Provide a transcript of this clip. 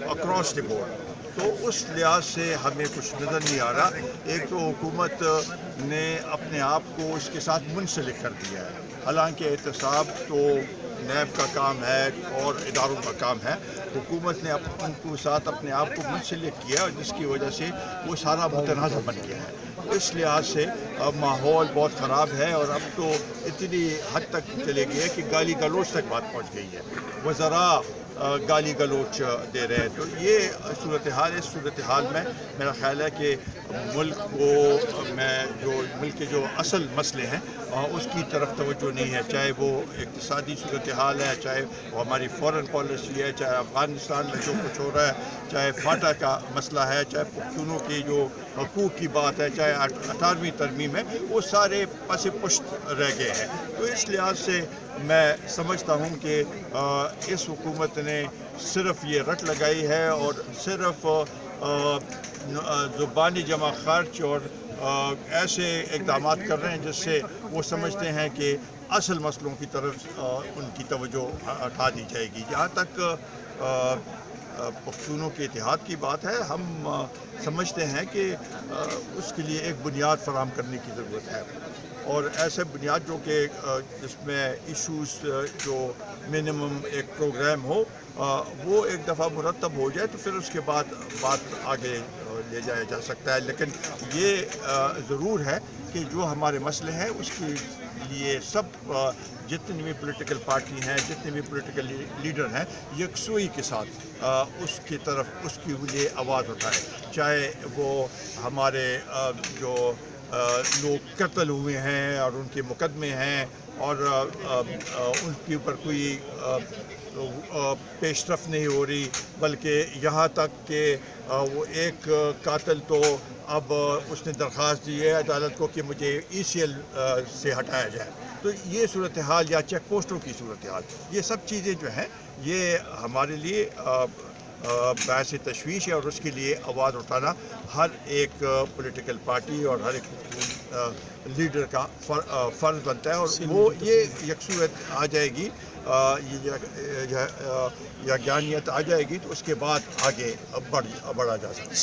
Across the board. تو اس لحاظ سے ہمیں کچھ نظر نہیں آ رہا. ایک تو حکومت نے اپنے آپ کو اس کے ساتھ منسلک کر دیا ہے، حالانکہ احتساب تو نیب کا کام ہے اور اداروں کا کام ہے. حکومت نے ان کو ساتھ اپنے آپ کو منسلک کیا، جس کی وجہ سے وہ سارا متنازع بن گیا ہے. اس لحاظ سے اب ماحول بہت خراب ہے، اور اب تو اتنی حد تک چلے گئے کہ گالی گلوچ تک بات پہنچ گئی ہے. وزراء گالی گلوچ دے رہے ہیں. تو یہ صورتحال اس صورتحال میں میرا خیال ہے کہ ملک کے جو اصل مسئلے ہیں اس کی طرف توجہ نہیں ہے، چاہے وہ اقتصادی صورتحال ہے، چاہے وہ ہماری فورن پالیسی ہے، چاہے افغانستان میں جو کچھ ہو رہا ہے، چاہے فاٹا کا مسئلہ ہے، چاہے پختونوں کی جو حقوق کی بات ہے، چاہے 18ویں ترمیم ہے، وہ سارے پس پشت رہ گئے ہیں. تو اس لحاظ سے میں سمجھتا ہوں کہ اس حکومت نے صرف یہ رٹ لگائی ہے اور صرف زبانی جمع خرچ اور ایسے اقدامات کر رہے ہیں جس سے وہ سمجھتے ہیں کہ اصل مسئلوں کی طرف ان کی توجہ ہٹا دی جائے گی. جہاں تک پختونوں کے اتحاد کی بات ہے، ہم سمجھتے ہیں کہ اس کے لیے ایک بنیاد فراہم کرنے کی ضرورت ہے، اور ایسے بنیاد جو کہ جس میں ایشوز جو منیمم ایک پروگرام ہو وہ ایک دفعہ مرتب ہو جائے تو پھر اس کے بعد بات آگے لے جایا جا سکتا ہے. لیکن یہ ضرور ہے کہ جو ہمارے مسئلے ہیں اس کے لیے سب جتنی بھی پولیٹیکل پارٹی ہیں، جتنے بھی پولیٹیکل لیڈر ہیں، یکسوئی کے ساتھ اس کی طرف اس کے لیے آواز اٹھائے. چاہے وہ ہمارے جو لوگ قتل ہوئے ہیں اور ان کے مقدمے ہیں اور ان کے اوپر کوئی پیش رفت نہیں ہو رہی، بلکہ یہاں تک کہ وہ ایک قاتل تو اب اس نے درخواست دی ہے عدالت کو کہ مجھے ECL سے ہٹایا جائے. تو یہ صورتحال یا چیک پوسٹوں کی صورتحال، یہ سب چیزیں جو ہیں یہ ہمارے لیے باعث تشویش ہے، اور اس کے لیے آواز اٹھانا ہر ایک پولیٹیکل پارٹی اور ہر ایک لیڈر کا فرض بنتا ہے. اور وہ یہ یکسویت آ جائے گی، یا گیانیت آ جائے گی تو اس کے بعد آگے بڑھا جا سکتا ہے.